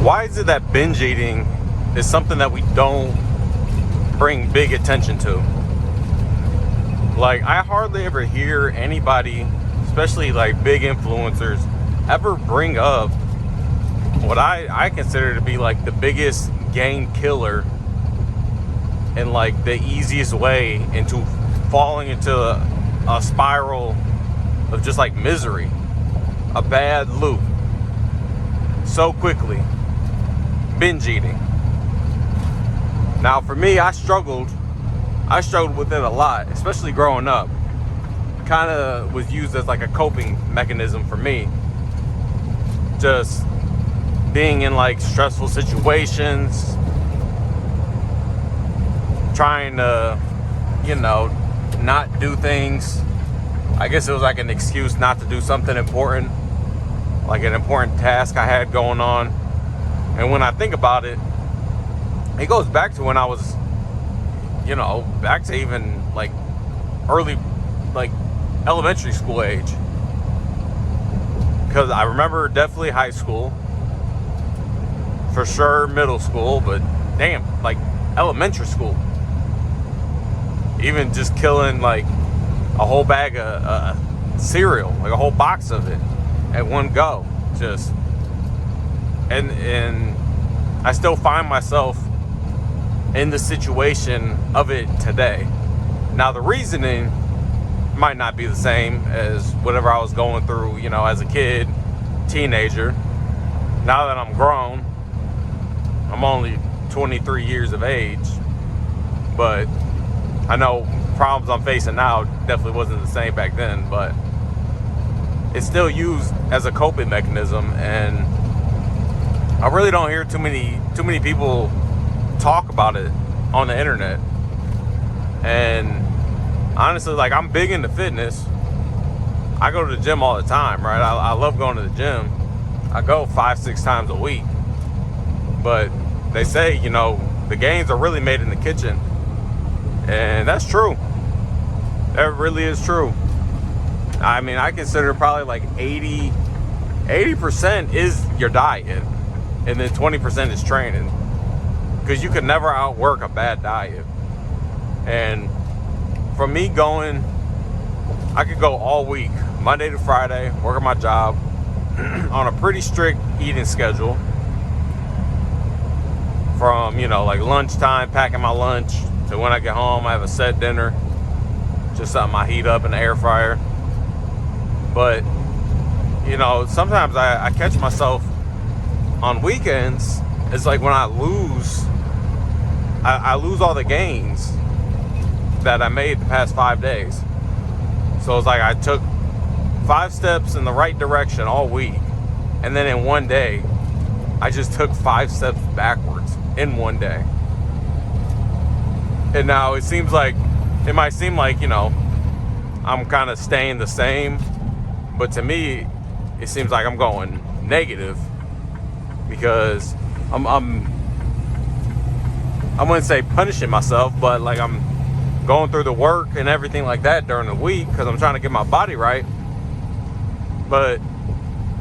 Why is it that binge eating is something that we don't bring big attention to? Like, I hardly ever hear anybody, especially like big influencers, ever bring up what I consider to be like the biggest game killer and like the easiest way into falling into a spiral of just like misery, a bad loop so quickly. Binge eating. Now for me, I struggled with it a lot, especially growing up. Kind of was used as like a coping mechanism for me, just being in like stressful situations, trying to, not do things. I guess it was like an excuse not to do something important, like an important task I had going on. And when I think about it, it goes back to when I was, back to even like early, like elementary school age. Because I remember definitely high school, for sure middle school, but damn, like elementary school. Even just killing like a whole bag of cereal, like a whole box of it at one go. Just, and I still find myself in the situation of it today. Now the reasoning might not be the same as whatever I was going through, as a kid, teenager. Now that I'm grown, I'm only 23 years of age, but I know problems I'm facing now definitely wasn't the same back then, but it's still used as a coping mechanism, and I really don't hear too many people talk about it on the internet. And honestly, like, I'm big into fitness. I go to the gym all the time, right? I love going to the gym. I go 5-6 times a week. But they say, the gains are really made in the kitchen. And that's true. That really is true. I mean, I consider probably like 80% is your diet, and then 20% is training. Because you could never outwork a bad diet. And for me I could go all week, Monday to Friday, work at my job on a pretty strict eating schedule. From, like lunchtime, packing my lunch, to when I get home, I have a set dinner. Just something I heat up in the air fryer. But, sometimes I catch myself on weekends. It's like when I lose all the gains that I made the past 5 days. So it's like I took 5 steps in the right direction all week, and then in one day, I just took 5 steps backwards in one day. And now it might seem like, I'm kind of staying the same, but to me, it seems like I'm going negative, because I wouldn't say punishing myself, but like I'm going through the work and everything like that during the week because I'm trying to get my body right. But,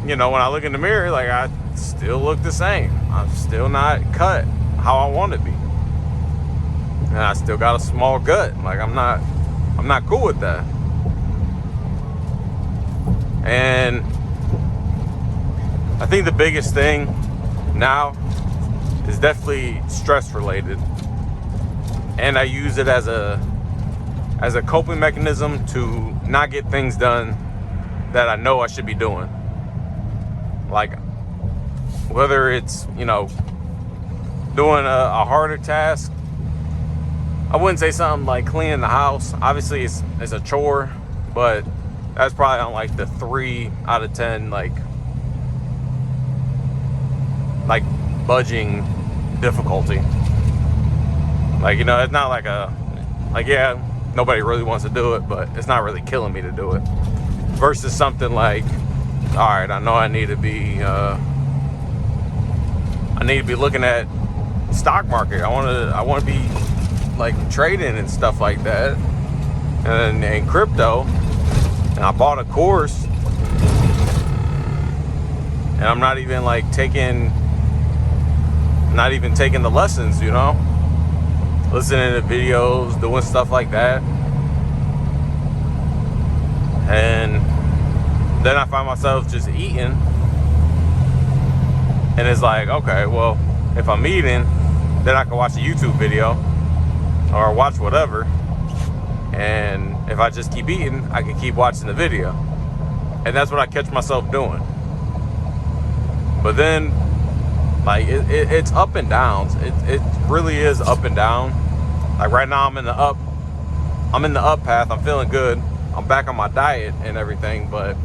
when I look in the mirror, like, I still look the same. I'm still not cut how I want to be. And I still got a small gut. Like, I'm not cool with that. And I think the biggest thing now is definitely stress related, and I use it as a coping mechanism to not get things done that I know I should be doing. Like, whether it's doing a harder task. I wouldn't say something like cleaning the house. Obviously it's a chore, but that's probably on like the 3 out of 10 like budging difficulty. Like, it's not like nobody really wants to do it, but it's not really killing me to do it. Versus something like, all right, I know I need to be looking at stock market. I want to be like trading and stuff like that, and crypto. And I bought a course, and I'm not even like taking not even taking the lessons, you know, listening to videos, doing stuff like that. And then I find myself just eating, and it's like, okay, well, if I'm eating, then I can watch a YouTube video or watch whatever, and if I just keep eating, I can keep watching the video. And that's what I catch myself doing. But then, like, it's up and downs. It really is up and down. Like right now I'm in the up path. I'm feeling good. I'm back on my diet and everything, but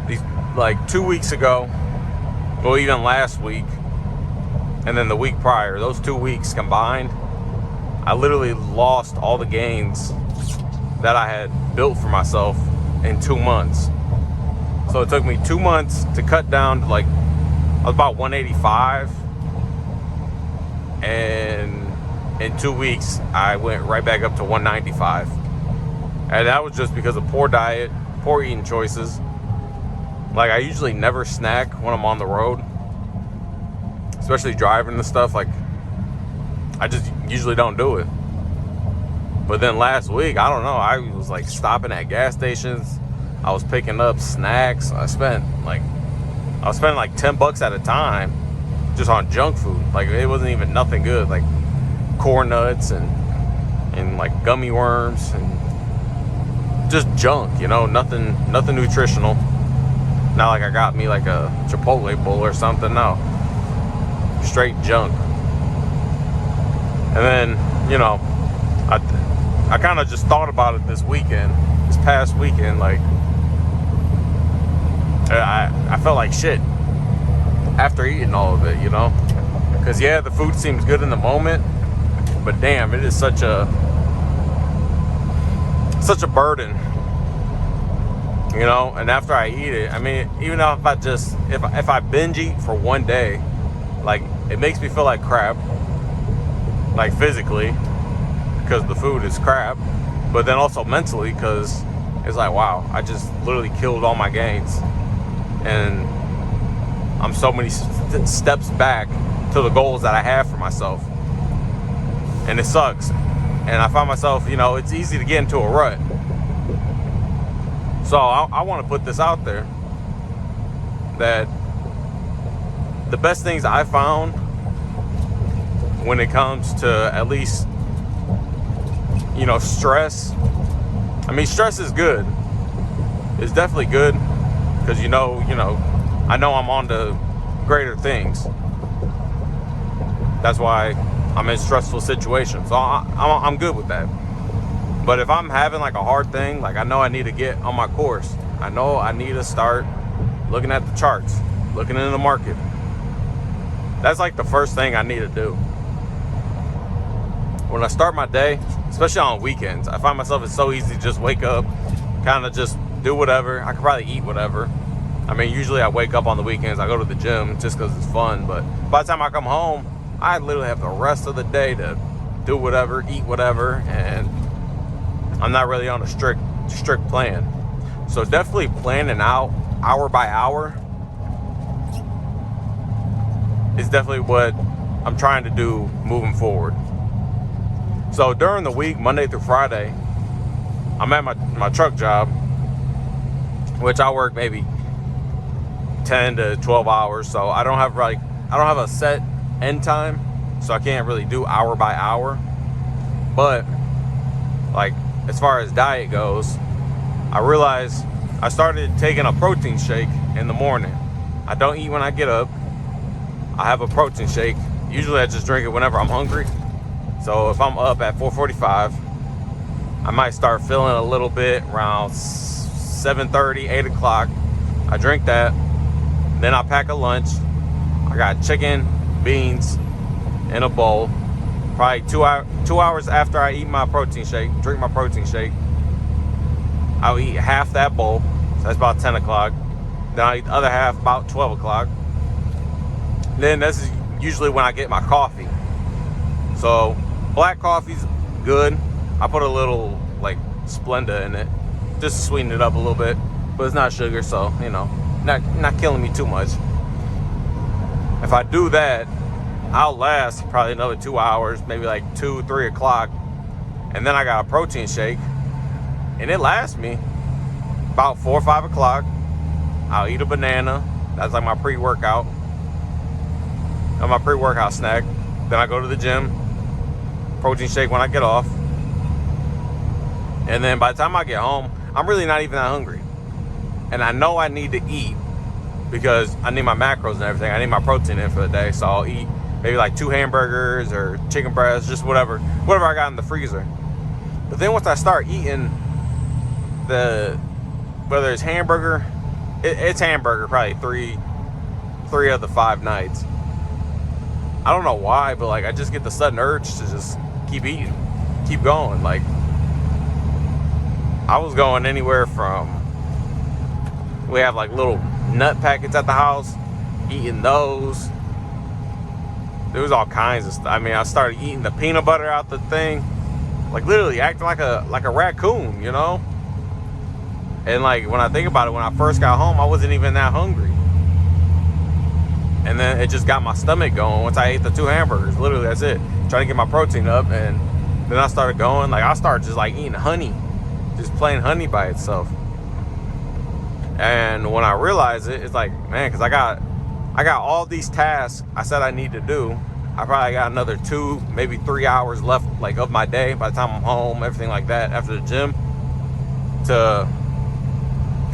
these, like 2 weeks ago, well, even last week, and then the week prior, those 2 weeks combined, I literally lost all the gains that I had built for myself in 2 months. So it took me 2 months to cut down to, like, I was about 185, and in 2 weeks I went right back up to 195. And that was just because of poor diet, poor eating choices. Like, I usually never snack when I'm on the road, especially driving and stuff. Like, I just usually don't do it. But then last week, I don't know, I was like stopping at gas stations. I was picking up snacks. I spent like $10 at a time just on junk food. Like, it wasn't even nothing good, like corn nuts and like gummy worms and just junk, you know, nothing nutritional. Not like I got me like a Chipotle bowl or something. No, straight junk. And then, you know, I kind of just thought about it this past weekend. Like, I felt like shit after eating all of it, you know, because yeah, the food seems good in the moment, but damn, it is such a burden, you know. And after I eat it, I mean, even though if I binge eat for one day, like, it makes me feel like crap, like physically, because the food is crap, but then also mentally, because it's like, wow, I just literally killed all my gains, and I'm so many steps back to the goals that I have for myself, and it sucks. And I find myself, you know, it's easy to get into a rut. So I want to put this out there, that the best things I found when it comes to, at least, you know, stress. I mean, stress is good. It's definitely good, because you know, I know I'm on to greater things. That's why I'm in stressful situations. So I'm good with that. But if I'm having like a hard thing, like, I know I need to get on my course. I know I need to start looking at the charts, looking into the market. That's like the first thing I need to do. When I start my day, especially on weekends, I find myself, it's so easy to just wake up, kind of just do whatever. I could probably eat whatever. I mean, usually I wake up on the weekends, I go to the gym just because it's fun. But by the time I come home, I literally have the rest of the day to do whatever, eat whatever, and I'm not really on a strict plan. So definitely planning out hour by hour is definitely what I'm trying to do moving forward. So during the week, Monday through Friday, I'm at my truck job, which I work maybe 10 to 12 hours. So I don't have a set end time, so I can't really do hour by hour. But like, as far as diet goes, I realized I started taking a protein shake in the morning. I don't eat when I get up. I have a protein shake. Usually I just drink it whenever I'm hungry. So if I'm up at 4:45, I might start feeling a little bit around 7:30, 8 o'clock. I drink that. Then I pack a lunch. I got chicken, beans in a bowl. Probably 2 hours after I eat my protein shake, drink my protein shake, I'll eat half that bowl. So that's about 10 o'clock. Then I'll eat the other half about 12 o'clock. Then this is usually when I get my coffee. So black coffee's good. I put a little like Splenda in it just to sweeten it up a little bit, but it's not sugar, so you know, not killing me too much. If I do that, I'll last probably another 2 hours, maybe like 2, 3 o'clock. And then I got a protein shake, and it lasts me about 4 or 5 o'clock. I'll eat a banana. That's like my pre-workout. My pre-workout snack. Then I go to the gym. Protein shake when I get off. And then by the time I get home, I'm really not even that hungry. And I know I need to eat because I need my macros and everything. I need my protein in for the day. So I'll eat maybe like 2 hamburgers or chicken breasts, just whatever I got in the freezer. But then once I start eating whether it's hamburger, it's hamburger probably three of the 5 nights. I don't know why, but like I just get the sudden urge to just keep eating, keep going. Like I was going anywhere from, we have like little nut packets at the house, eating those. There was all kinds of stuff. I mean, I started eating the peanut butter out the thing, like literally acting like a raccoon, you know? And like when I think about it, when I first got home, I wasn't even that hungry. And then it just got my stomach going once I ate the 2 hamburgers. Literally, that's it. Trying to get my protein up, and then I started going. Like I started just like eating honey, just plain honey by itself. And when I realized it, it's like, man, because I got all these tasks I said I need to do. I probably got another 2, maybe 3 hours left, like of my day by the time I'm home, everything like that after the gym, to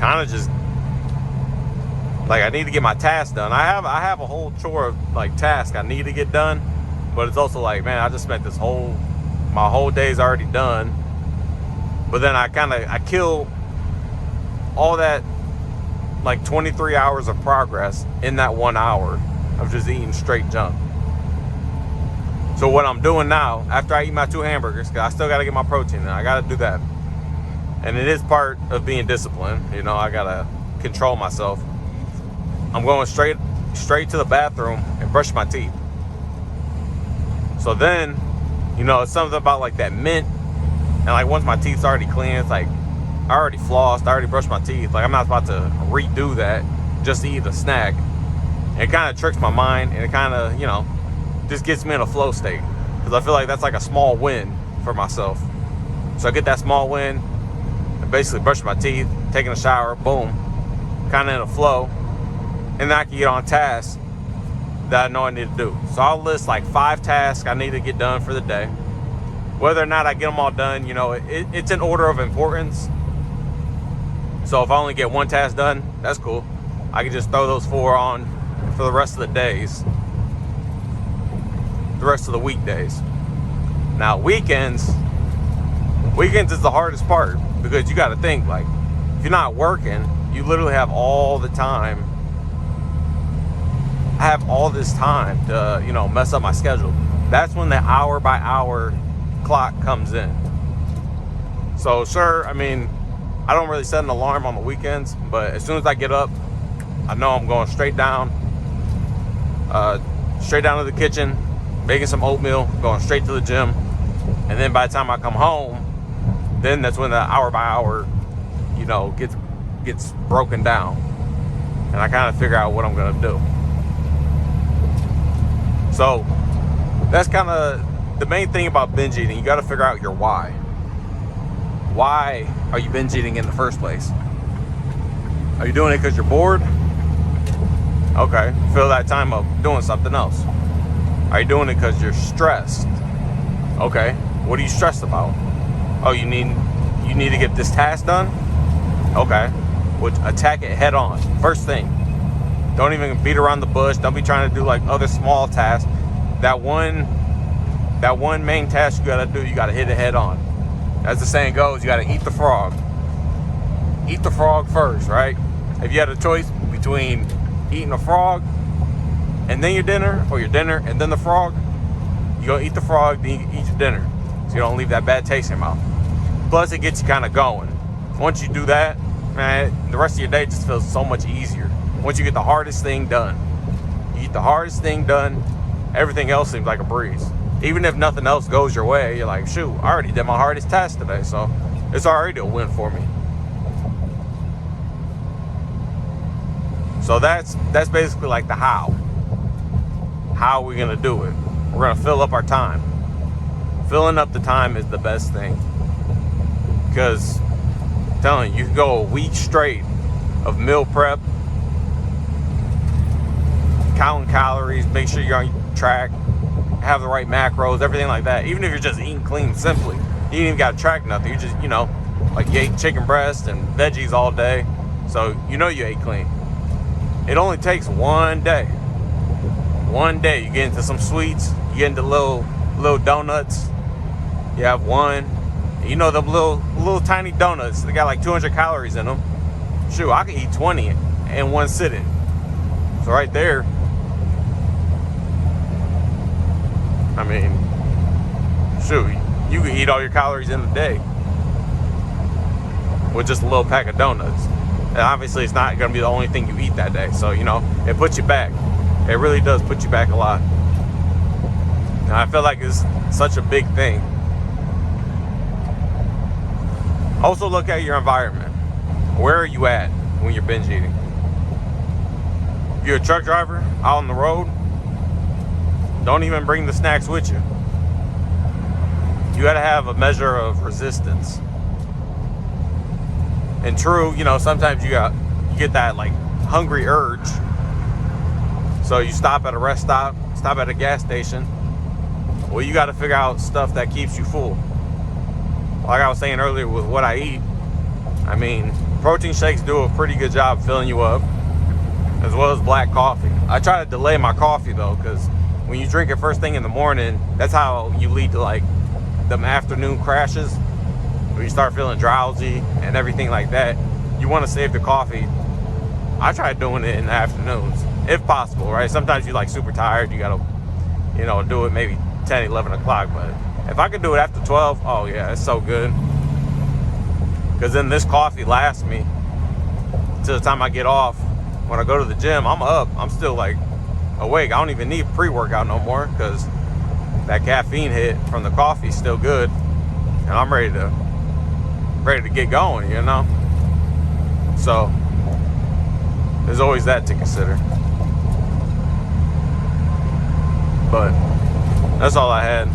kind of just like I need to get my tasks done. I have a whole chore of like tasks I need to get done, but it's also like, man, I just spent my whole day's already done. But then I kill all that like 23 hours of progress in that 1 hour of just eating straight junk. So what I'm doing now, after I eat my 2 hamburgers, because I still got to get my protein in, I got to do that. And it is part of being disciplined. You know, I got to control myself. I'm going straight to the bathroom and brush my teeth. So then, you know, it's something about like that mint. And like once my teeth's already clean, it's like I already flossed, I already brushed my teeth. Like I'm not about to redo that just to eat a snack. It kind of tricks my mind, and it kind of, you know, just gets me in a flow state. Because I feel like that's like a small win for myself. So I get that small win, and basically brush my teeth, taking a shower, boom, kind of in a flow. And then I can get on tasks that I know I need to do. So I'll list like 5 tasks I need to get done for the day. Whether or not I get them all done, you know, it's an order of importance. So if I only get 1 task done, that's cool. I can just throw those 4 on for the rest of the days. The rest of the weekdays. Now weekends is the hardest part, because you got to think, like, if you're not working, you literally have all the time. I have all this time to, you know, mess up my schedule. That's when the hour by hour clock comes in. So sure, I mean, I don't really set an alarm on the weekends, but as soon as I get up, I know I'm going straight down to the kitchen, making some oatmeal, going straight to the gym. And then by the time I come home, then that's when the hour by hour, you know, gets broken down. And I kind of figure out what I'm going to do. So that's kind of the main thing about binge eating. You got to figure out your why. Why are you binge eating in the first place? Are you doing it because you're bored? Okay, fill that time up doing something else. Are you doing it because you're stressed? Okay, what are you stressed about? Oh, you need to get this task done? Okay, well, attack it head on. First thing. Don't even beat around the bush. Don't be trying to do like other small tasks. That one main task you gotta do, you gotta hit it head on. As the saying goes, you gotta eat the frog. Eat the frog first, right? If you had a choice between eating a frog and then your dinner, or your dinner and then the frog, you gonna eat the frog, then you eat your dinner, so you don't leave that bad taste in your mouth. Plus, it gets you kind of going. Once you do that, man, the rest of your day just feels so much easier. Once you get the hardest thing done, you get the hardest thing done, everything else seems like a breeze. Even if nothing else goes your way, you're like, shoot, I already did my hardest task today, so it's already a win for me. So that's basically like the how. how are we gonna do it? We're gonna fill up our time. Filling up the time is the best thing. Because I'm telling you, you can go a week straight of meal prep, counting calories, make sure you're on track, have the right macros, everything like that. Even if you're just eating clean simply, you ain't even gotta track nothing. You just, like you ate chicken breast and veggies all day, so you ate clean. It only takes one day. One day you get into some sweets, you get into little donuts. You have one, them little tiny donuts. They got like 200 calories in them. Shoot, I can eat 20 in one sitting. So right there, I mean, shoot, you can eat all your calories in a day with just a little pack of donuts. And obviously it's not going to be the only thing you eat that day. So, it puts you back. It really does put you back a lot. And I feel like it's such a big thing. Also look at your environment. Where are you at when you're binge eating? If you're a truck driver out on the road, don't even bring the snacks with you. You got to have a measure of resistance. And true, sometimes you get that like hungry urge. So you stop at a rest stop, stop at a gas station. Well, you got to figure out stuff that keeps you full. Like I was saying earlier with what I eat, I mean, protein shakes do a pretty good job filling you up, as well as black coffee. I try to delay my coffee though, because when you drink it first thing in the morning, that's how you lead to like them afternoon crashes, where you start feeling drowsy and everything like that. You want to save the coffee. I try doing it in the afternoons, if possible, right? Sometimes you're like super tired, you gotta, do it maybe 10, 11 o'clock, but if I could do it after 12, oh yeah, it's so good. Because then this coffee lasts me till the time I get off. When I go to the gym, I'm up, I'm still like awake. I don't even need pre-workout no more, because that caffeine hit from the coffee is still good, and I'm ready to get going, So there's always that to consider. But that's all I had.